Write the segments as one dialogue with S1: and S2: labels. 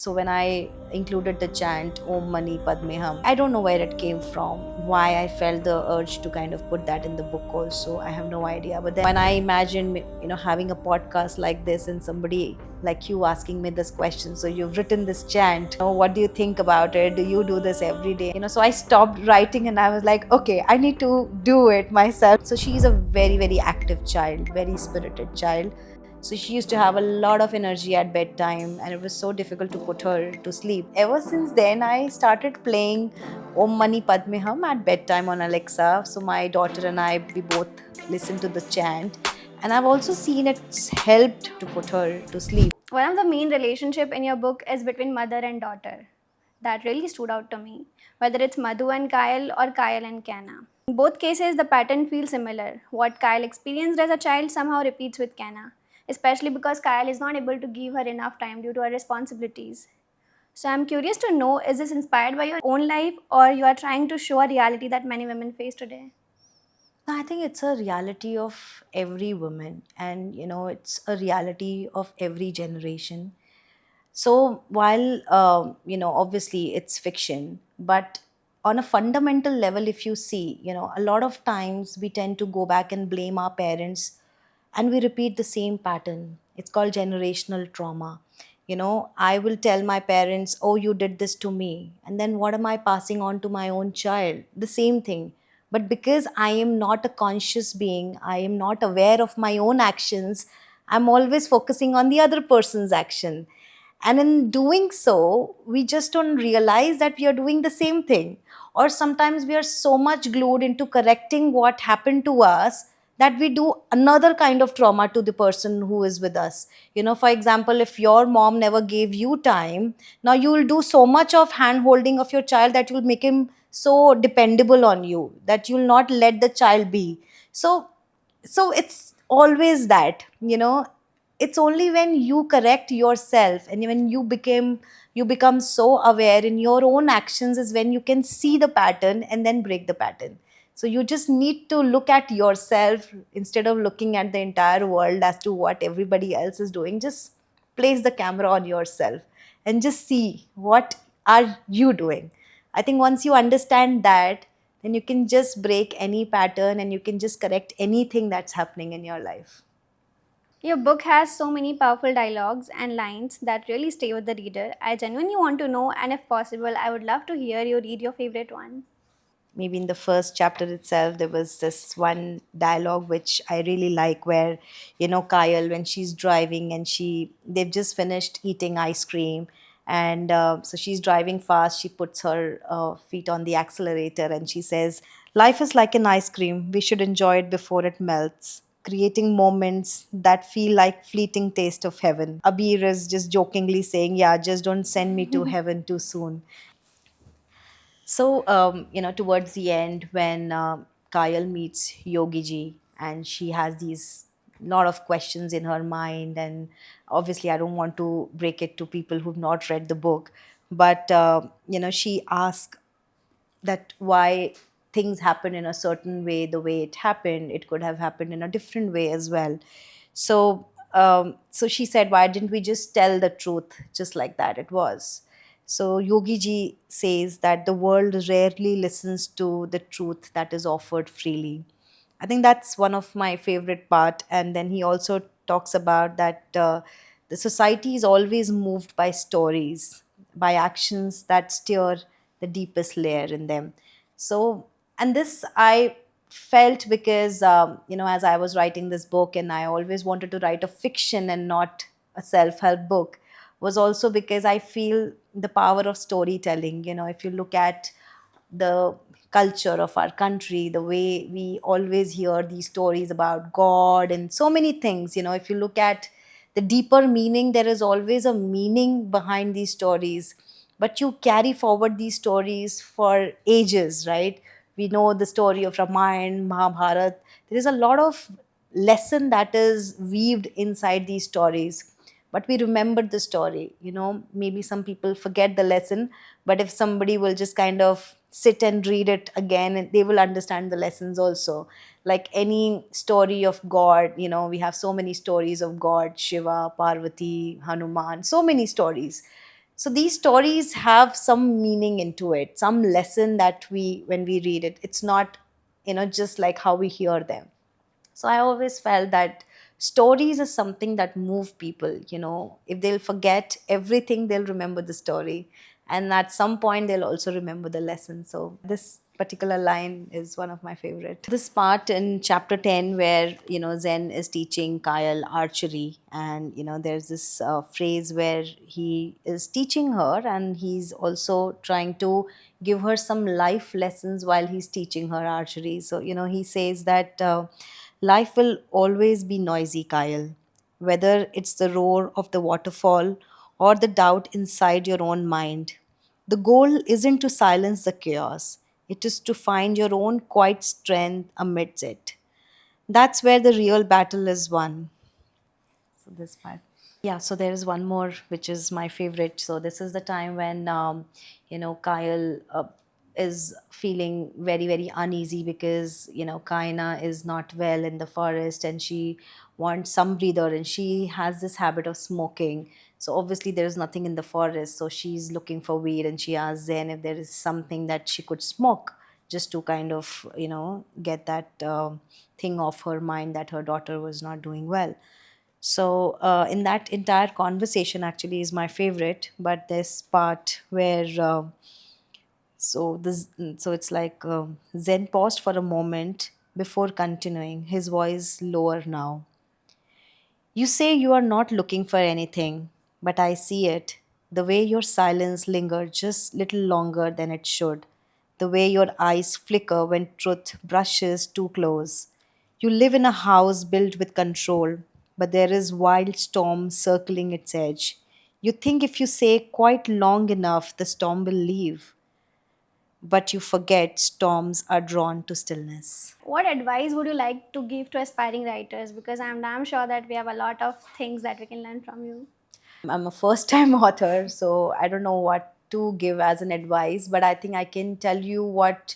S1: So when I included the chant Om Mani Padme Hum, I don't know where it came from, why I felt the urge to kind of put that in the book also. I have no idea. But then when I imagine, having a podcast like this and somebody like you asking me this question, so you've written this chant, what do you think about it? Do you do this every day? So I stopped writing and I was like, okay, I need to do it myself. So she's a very, very active child, very spirited child. So she used to have a lot of energy at bedtime, and it was so difficult to put her to sleep. Ever since then, I started playing Om Mani Padme Hum at bedtime on Alexa. So my daughter and I, we both listen to the chant, and I've also seen it's helped to put her to sleep.
S2: One of the main relationship in your book is between mother and daughter. That really stood out to me, whether it's Madhu and Kyle or Kyle and Kana. In both cases, the pattern feels similar. What Kyle experienced as a child somehow repeats with Kana, especially because Kyle is not able to give her enough time due to her responsibilities. So I'm curious to know, is this inspired by your own life or you are trying to show a reality that many women face today?
S1: I think it's a reality of every woman, and it's a reality of every generation. So while obviously it's fiction, but on a fundamental level, if you see, a lot of times we tend to go back and blame our parents, and we repeat the same pattern. It's called generational trauma. I will tell my parents, "Oh, you did this to me," and then what am I passing on to my own child? The same thing. But because I am not a conscious being, I am not aware of my own actions, I'm always focusing on the other person's action. And in doing so, we just don't realize that we are doing the same thing. Or sometimes we are so much glued into correcting what happened to us that we do another kind of trauma to the person who is with us. For example, if your mom never gave you time, now you will do so much of hand holding of your child that you'll make him so dependable on you that you'll not let the child be. So it's always that, it's only when you correct yourself and when you become so aware in your own actions is when you can see the pattern and then break the pattern. So you just need to look at yourself instead of looking at the entire world as to what everybody else is doing. Just place the camera on yourself and just see what are you doing. I think once you understand that, then you can just break any pattern and you can just correct anything that's happening in your life.
S2: Your book has so many powerful dialogues and lines that really stay with the reader. I genuinely want to know, and if possible, I would love to hear you read your favorite one.
S1: Maybe in the first chapter itself there was this one dialogue which I really like, where Kyle, when she's driving and they've just finished eating ice cream, and so she's driving fast, she puts her feet on the accelerator and she says, life is like an ice cream, we should enjoy it before it melts, creating moments that feel like fleeting taste of heaven. Abir is just jokingly saying, yeah, just don't send me to heaven too soon. So, towards the end, when Kyle meets Yogi Ji, and she has these lot of questions in her mind, and obviously, I don't want to break it to people who've not read the book, but she asks that why things happen in a certain way, the way it happened, it could have happened in a different way as well. So she said, why didn't we just tell the truth just like that it was? So Yogi Ji says that the world rarely listens to the truth that is offered freely. I think that's one of my favorite part. And then he also talks about that the society is always moved by stories, by actions that stir the deepest layer in them. So, and this I felt because as I was writing this book, and I always wanted to write a fiction and not a self-help book, was also because I feel the power of storytelling. If you look at the culture of our country, the way we always hear these stories about God and so many things, if you look at the deeper meaning, there is always a meaning behind these stories. But you carry forward these stories for ages, right? We know the story of Ramayana, Mahabharata. There is a lot of lesson that is weaved inside these stories, but we remember the story. Maybe some people forget the lesson, but if somebody will just kind of sit and read it again, and they will understand the lessons also. Like any story of God, we have so many stories of God, Shiva, Parvati, Hanuman, so many stories. So these stories have some meaning into it, some lesson that we, when we read it, it's not, just like how we hear them. So I always felt that stories is something that move people. If they'll forget everything, they'll remember the story. And at some point, they'll also remember the lesson. So this particular line is one of my favorite. This part in chapter 10 where, Zen is teaching Kyle archery. And, there's this phrase where he is teaching her and he's also trying to give her some life lessons while he's teaching her archery. So, he says that life will always be noisy, Kyle, whether it's the roar of the waterfall or the doubt inside your own mind. The goal isn't to silence the chaos, it is to find your own quiet strength amidst it. That's where the real battle is won. So, this part. Yeah, so there is one more which is my favorite. So this is the time when Kyle is feeling very very uneasy because Kaina is not well in the forest and she wants some breather and she has this habit of smoking. So obviously there is nothing in the forest, so she's looking for weed and she asks Zen if there is something that she could smoke just to kind of get that thing off her mind that her daughter was not doing well. So, in that entire conversation, actually, is my favorite. But this part where so it's like Zen paused for a moment before continuing. His voice lower now. You say you are not looking for anything, but I see it. The way your silence lingered just little longer than it should. The way your eyes flicker when truth brushes too close. You live in a house built with control, but there is wild storm circling its edge. You think if you say quite long enough, the storm will leave, but you forget storms are drawn to stillness.
S2: What advice would you like to give to aspiring writers? Because I'm damn sure that we have a lot of things that we can learn from you.
S1: I'm a first time author, so I don't know what to give as an advice, but I think I can tell you what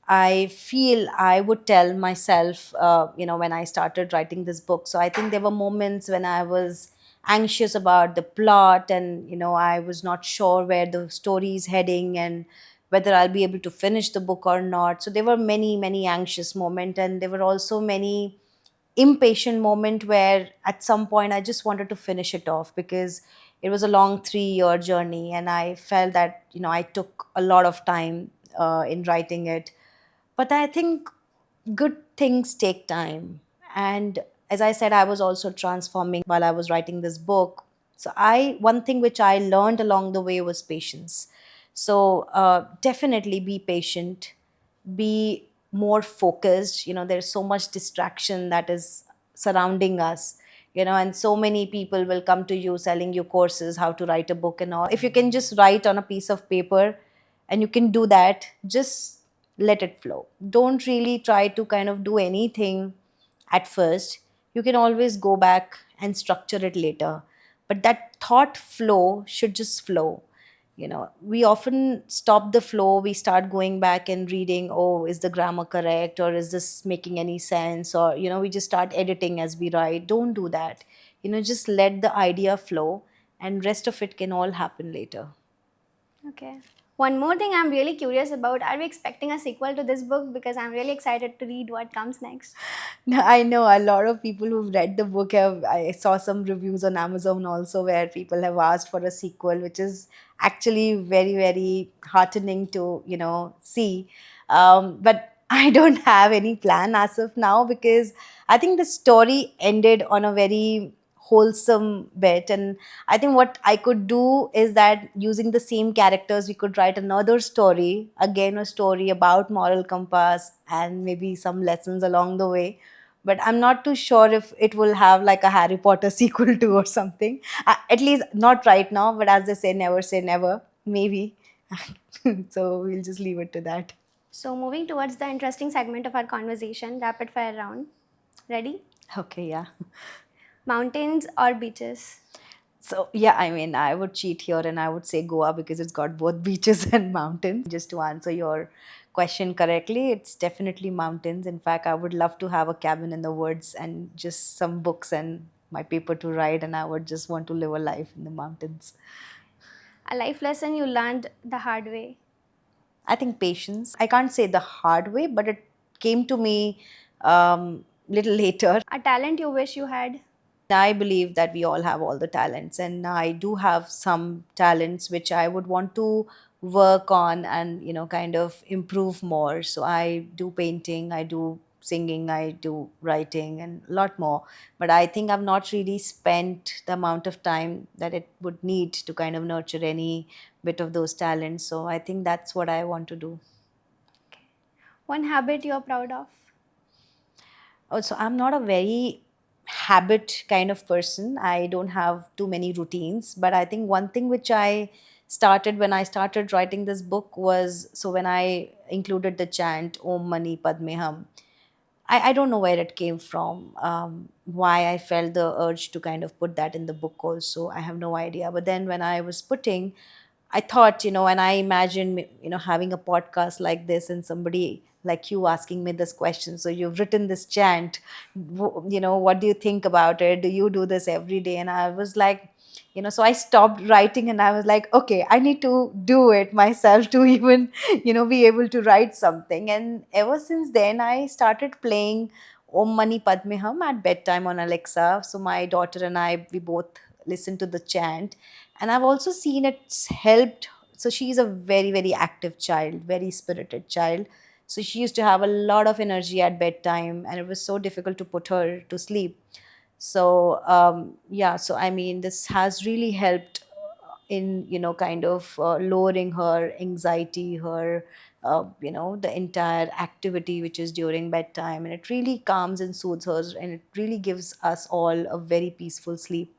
S1: I feel I would tell myself, when I started writing this book. So I think there were moments when I was anxious about the plot and, I was not sure where the story is heading and whether I'll be able to finish the book or not. So there were many, many anxious moments, and there were also many impatient moment where at some point I just wanted to finish it off because it was a long 3-year journey and I felt that I took a lot of time in writing it. But I think good things take time. And as I said, I was also transforming while I was writing this book. So I one thing which I learned along the way was patience. So definitely be patient, be more focused. There's so much distraction that is surrounding us, and so many people will come to you selling you courses how to write a book and all. If you can just write on a piece of paper and you can do that, just let it flow. Don't really try to kind of do anything at first. You can always go back and structure it later, but that thought flow should just flow. We often stop the flow. We start going back and reading, oh, is the grammar correct, or is this making any sense, or we just start editing as we write. Don't do that. Just let the idea flow, and rest of it can all happen later.
S2: Okay. One more thing I'm really curious about, are we expecting a sequel to this book? Because I'm really excited to read what comes next.
S1: No, I know a lot of people who've read the book have. I saw some reviews on Amazon also where people have asked for a sequel, which is actually very, very heartening to see. But I don't have any plan as of now because I think the story ended on a very wholesome bit, and I think what I could do is that using the same characters, we could write another story, again, a story about moral compass and maybe some lessons along the way. But I'm not too sure if it will have like a Harry Potter sequel to or something. At least not right now, but as they say never. Maybe. So we'll just leave it to that.
S2: So, moving towards the interesting segment of our conversation, rapid fire round. Ready?
S1: Okay, yeah.
S2: Mountains or beaches?
S1: So yeah, I mean, I would cheat here and I would say Goa because it's got both beaches and mountains. Just to answer your question correctly, it's definitely mountains. In fact, I would love to have a cabin in the woods and just some books and my paper to write, and I would just want to live a life in the mountains.
S2: A life lesson you learned the hard way.
S1: I think patience. I can't say the hard way, but it came to me little later.
S2: A talent you wish you had.
S1: I believe that we all have all the talents, and I do have some talents which I would want to work on and kind of improve more. So I do painting, I do singing, I do writing, and a lot more. But I think I've not really spent the amount of time that it would need to kind of nurture any bit of those talents. So I think that's what I want to do.
S2: One habit you're proud of.
S1: Also, I'm not a very habit kind of person. I don't have too many routines, but I think one thing which I started when I started writing this book was, so when I included the chant Om Mani Padme Hum. I don't know where it came from, why I felt the urge to kind of put that in the book also. I have no idea. But then when I was putting, I thought, and I imagined, having a podcast like this and somebody like you asking me this question. So you've written this chant, what do you think about it? Do you do this every day? And I was like, so I stopped writing and I was like, okay, I need to do it myself to even, be able to write something. And ever since then, I started playing Om Mani Padme Hum at bedtime on Alexa. So my daughter and I, we both listen to the chant, and I've also seen it's helped. So she's a very very active child, very spirited child. So she used to have a lot of energy at bedtime, and it was so difficult to put her to sleep. So yeah, so I mean this has really helped in kind of lowering her anxiety, her the entire activity which is during bedtime, and it really calms and soothes her, and it really gives us all a very peaceful sleep.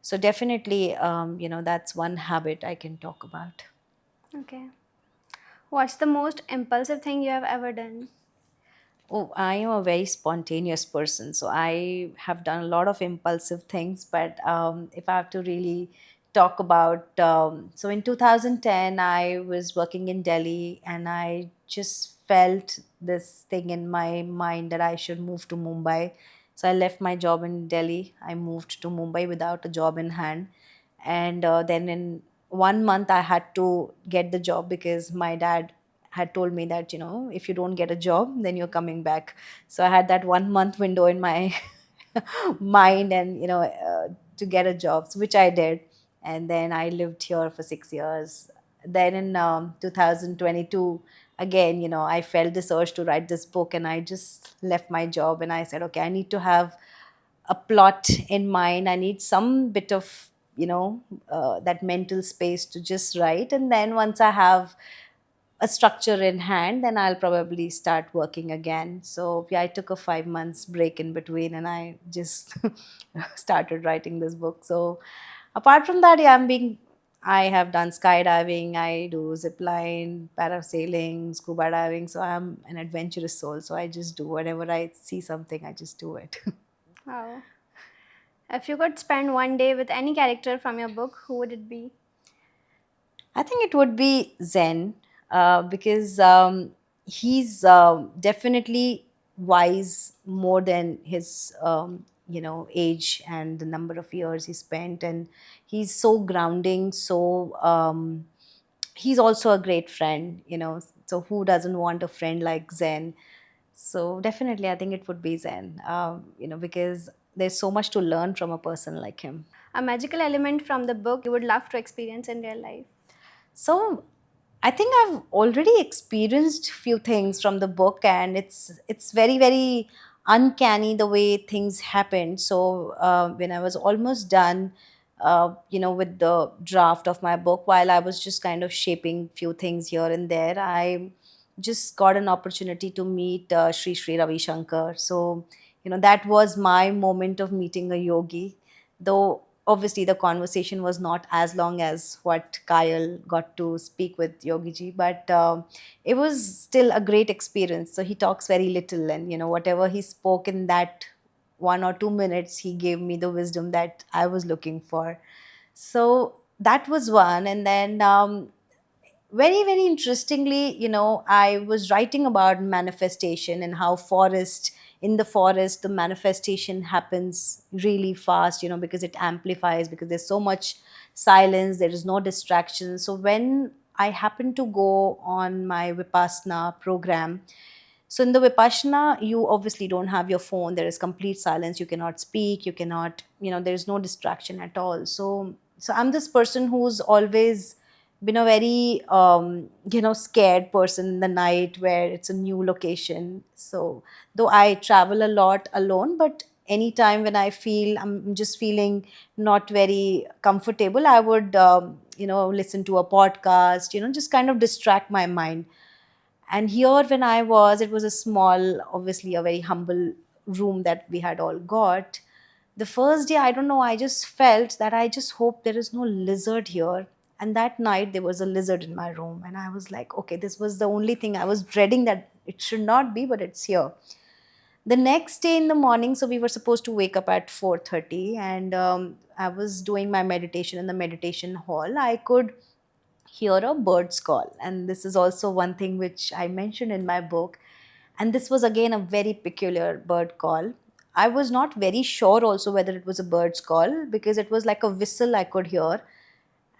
S1: So definitely, that's one habit I can talk about.
S2: Okay. What's the most impulsive thing you have ever done?
S1: Oh, I am a very spontaneous person, so I have done a lot of impulsive things. But if I have to really talk about, so in 2010, I was working in Delhi, and I just felt this thing in my mind that I should move to Mumbai. So I left my job in Delhi. I moved to Mumbai without a job in hand, and then in 1 month I had to get the job because my dad had told me that if you don't get a job then you're coming back. So I had that 1 month window in my mind, and to get a job, so which I did. And then I lived here for 6 years. Then in 2022, again, I felt this urge to write this book, and I just left my job and I said, okay, I need to have a plot in mind. I need some bit of that mental space to just write, and then once I have a structure in hand, then I'll probably start working again. So yeah, I took a 5 months break in between, and I just started writing this book. So apart from that, yeah, I have done skydiving, I do zip line, parasailing, scuba diving. So I'm an adventurous soul. So I just do whatever I see something, I just do it.
S2: Wow. If you could spend one day with any character from your book, who would it be?
S1: I think it would be Zen, because he's definitely wise more than his age and the number of years he spent, and he's so grounding. So he's also a great friend. So who doesn't want a friend like Zen? So definitely, I think it would be Zen. Because there's so much to learn from a person like him.
S2: A magical element from the book you would love to experience in real life.
S1: So I think I've already experienced few things from the book, and it's very very uncanny the way things happened. So when I was almost done, with the draft of my book, while I was just kind of shaping few things here and there, I just got an opportunity to meet Sri Sri Ravi Shankar. So that was my moment of meeting a yogi, though obviously the conversation was not as long as what Kyle got to speak with Yogi ji, but it was still a great experience. So he talks very little, and whatever he spoke in that 1 or 2 minutes, he gave me the wisdom that I was looking for. So that was one. And then very interestingly, I was writing about manifestation and how forest in the forest, the manifestation happens really fast, because it amplifies, because there's so much silence, there is no distraction. So when I happen to go on my Vipassana program, so in the Vipassana, you obviously don't have your phone. There is complete silence. You cannot speak. You cannot, there is no distraction at all. So I'm this person who's always been a very, scared person in the night where it's a new location. So though I travel a lot alone, but anytime when I feel I'm just feeling not very comfortable, I would, listen to a podcast, just kind of distract my mind. And here, when I was, it was a small, obviously, a very humble room that we had all got. The first day, I don't know, I just felt that I just hope there is no lizard here. And that night, there was a lizard in my room. And I was like, okay, this was the only thing I was dreading, that it should not be, but it's here. The next day in the morning, so we were supposed to wake up at 4:30, and I was doing my meditation in the meditation hall. I could hear a bird's call. And this is also one thing which I mentioned in my book. And this was again a very peculiar bird call. I was not very sure also whether it was a bird's call, because it was like a whistle I could hear.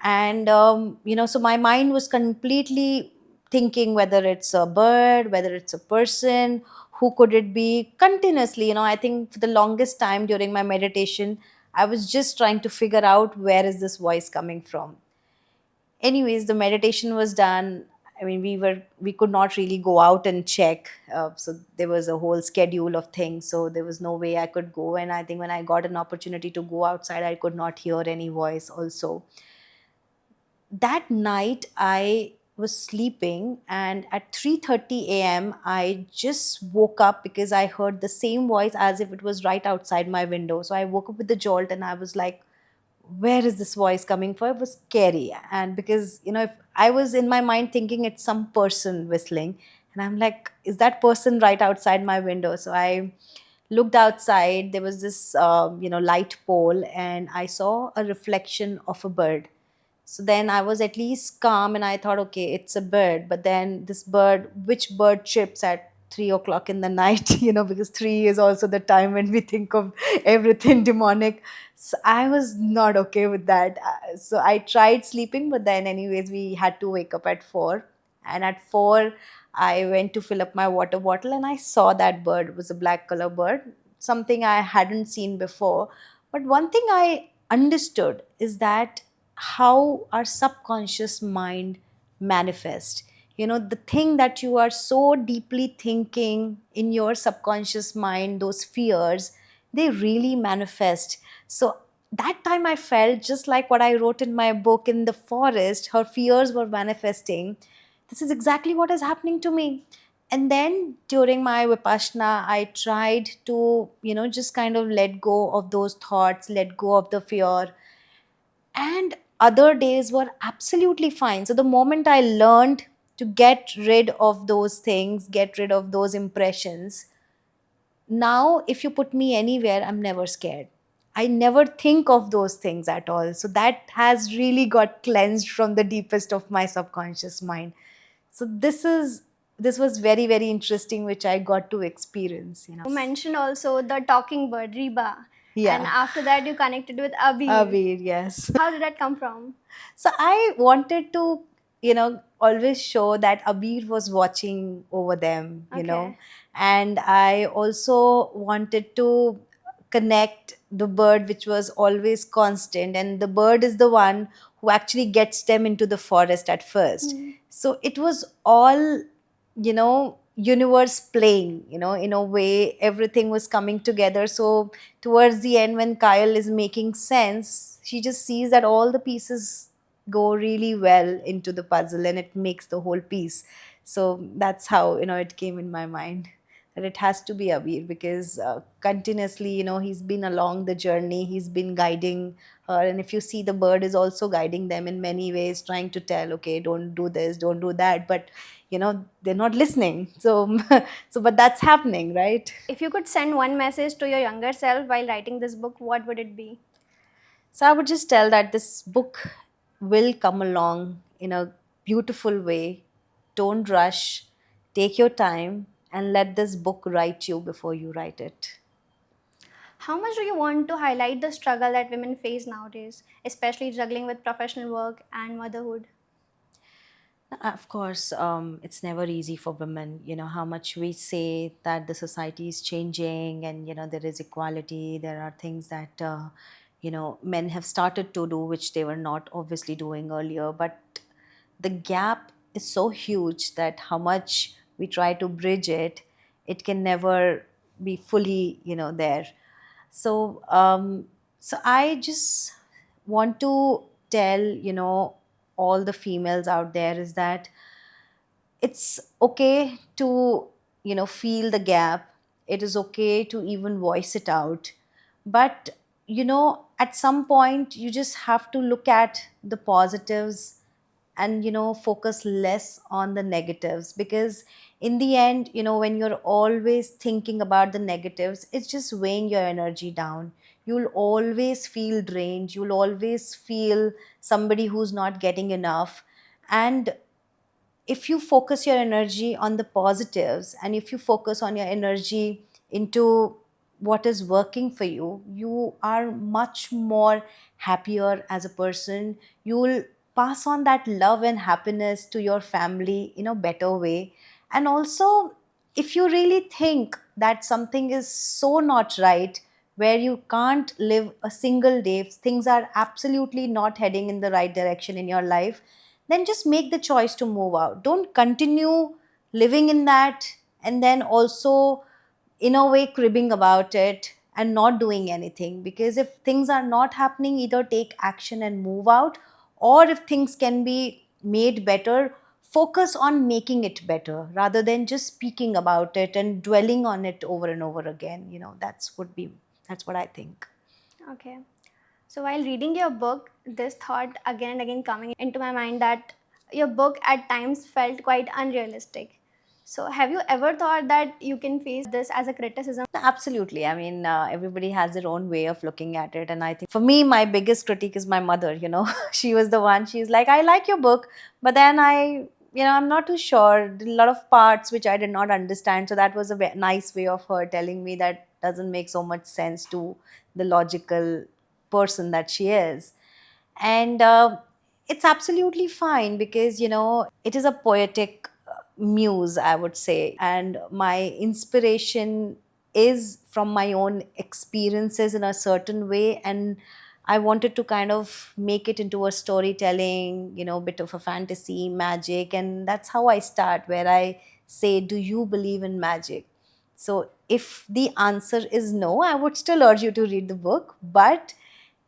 S1: And, so my mind was completely thinking whether it's a bird, whether it's a person, who could it be continuously. I think for the longest time during my meditation, I was just trying to figure out where is this voice coming from. Anyways, the meditation was done. I mean, we could not really go out and check, so there was a whole schedule of things, so there was no way I could go. And I think when I got an opportunity to go outside, I could not hear any voice also. That night I was sleeping, and at 3:30 a.m. I just woke up because I heard the same voice as if it was right outside my window. So I woke up with a jolt, and I was like, where is this voice coming from? It was scary. And because, if I was in my mind thinking it's some person whistling, and I'm like, is that person right outside my window? So I looked outside. There was this, light pole, and I saw a reflection of a bird. So then I was at least calm, and I thought, okay, it's a bird. But then this bird, which bird chirps at 3 o'clock in the night, because three is also the time when we think of everything demonic. So I was not okay with that. So I tried sleeping, but then, anyways, we had to wake up at 4. And at 4, I went to fill up my water bottle, and I saw that bird. It was a black color bird, something I hadn't seen before. But one thing I understood is that how our subconscious mind manifests. The thing that you are so deeply thinking in your subconscious mind, those fears, they really manifest. So that time I felt just like what I wrote in my book, in the forest, her fears were manifesting. This is exactly what is happening to me. And then during my Vipassana, I tried to, just kind of let go of those thoughts, let go of the fear. And other days were absolutely fine. So the moment I learned to get rid of those things, get rid of those impressions, now if you put me anywhere, I'm never scared. I never think of those things at all. So that has really got cleansed from the deepest of my subconscious mind. So this was very, very interesting, which I got to experience.
S2: You mentioned also the talking bird, Reba. And
S1: Yeah.
S2: after that, you connected with Abir.
S1: Abir, yes.
S2: How did that come from?
S1: So I wanted to, always show that Abir was watching over them.
S2: Okay.
S1: And I also wanted to connect the bird, which was always constant. And the bird is the one who actually gets them into the forest at first. So it was all, universe playing, in a way, everything was coming together. So towards the end, when Kyle is making sense, she just sees that all the pieces go really well into the puzzle, and it makes the whole piece. So that's how, it came in my mind that it has to be Abir, because continuously, he's been along the journey, he's been guiding her. And if you see, the bird is also guiding them in many ways, trying to tell, okay, don't do this, don't do that. But they're not listening. So so but that's happening, right?
S2: If you could send one message to your younger self while writing this book, what would it be?
S1: So I would just tell that this book will come along in a beautiful way. Don't rush, take your time, and let this book write you before you write it.
S2: How much do you want to highlight the struggle that women face nowadays, especially juggling with professional work and motherhood?
S1: Of course, it's never easy for women. You know, how much we say that the society is changing and, there is equality, there are things that, men have started to do, which they were not obviously doing earlier. But the gap is so huge that how much we try to bridge it, it can never be fully, there. So, so I just want to tell, all the females out there is that it's okay to, feel the gap. It is okay to even voice it out. But, at some point, you just have to look at the positives and, focus less on the negatives, because in the end, when you're always thinking about the negatives, it's just weighing your energy down. You'll always feel drained, you'll always feel somebody who's not getting enough. And if you focus your energy on the positives, and if you focus on your energy into what is working for you, you are much more happier as a person. You will pass on that love and happiness to your family in a better way. And also, if you really think that something is so not right, where you can't live a single day, if things are absolutely not heading in the right direction in your life, then just make the choice to move out. Don't continue living in that, and then also, in a way, cribbing about it and not doing anything. Because if things are not happening, either take action and move out, or if things can be made better, focus on making it better rather than just speaking about it and dwelling on it over and over again. That's what I think.
S2: Okay. So while reading your book, this thought again and again coming into my mind that your book at times felt quite unrealistic. So have you ever thought that you can face this as a criticism?
S1: Absolutely. I mean, everybody has their own way of looking at it. And I think for me, my biggest critique is my mother. She was the one, she's like, I like your book, but then I'm not too sure. A lot of parts which I did not understand. So that was a nice way of her telling me that doesn't make so much sense to the logical person that she is. And it's absolutely fine, because it is a poetic muse, I would say, and my inspiration is from my own experiences in a certain way, and I wanted to kind of make it into a storytelling, bit of a fantasy magic. And that's how I start, where I say, do you believe in magic? So if the answer is no, I would still urge you to read the book. But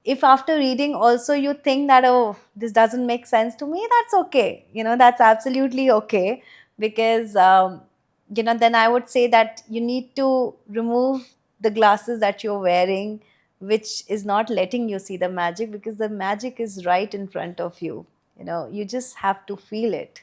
S1: if after reading also you think that, oh, this doesn't make sense to me, that's okay. That's absolutely okay. Because then I would say that you need to remove the glasses that you're wearing, which is not letting you see the magic, because the magic is right in front of you. You just have to feel it.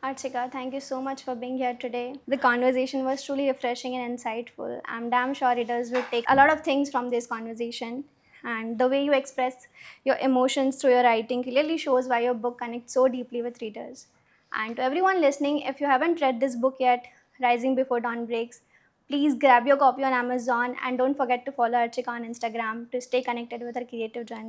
S2: Archika, thank you so much for being here today. The conversation was truly refreshing and insightful. I'm damn sure readers will take a lot of things from this conversation. And the way you express your emotions through your writing clearly shows why your book connects so deeply with readers. And to everyone listening, if you haven't read this book yet, Rising Before Dawn Breaks, please grab your copy on Amazon and don't forget to follow Archika on Instagram to stay connected with her creative journey.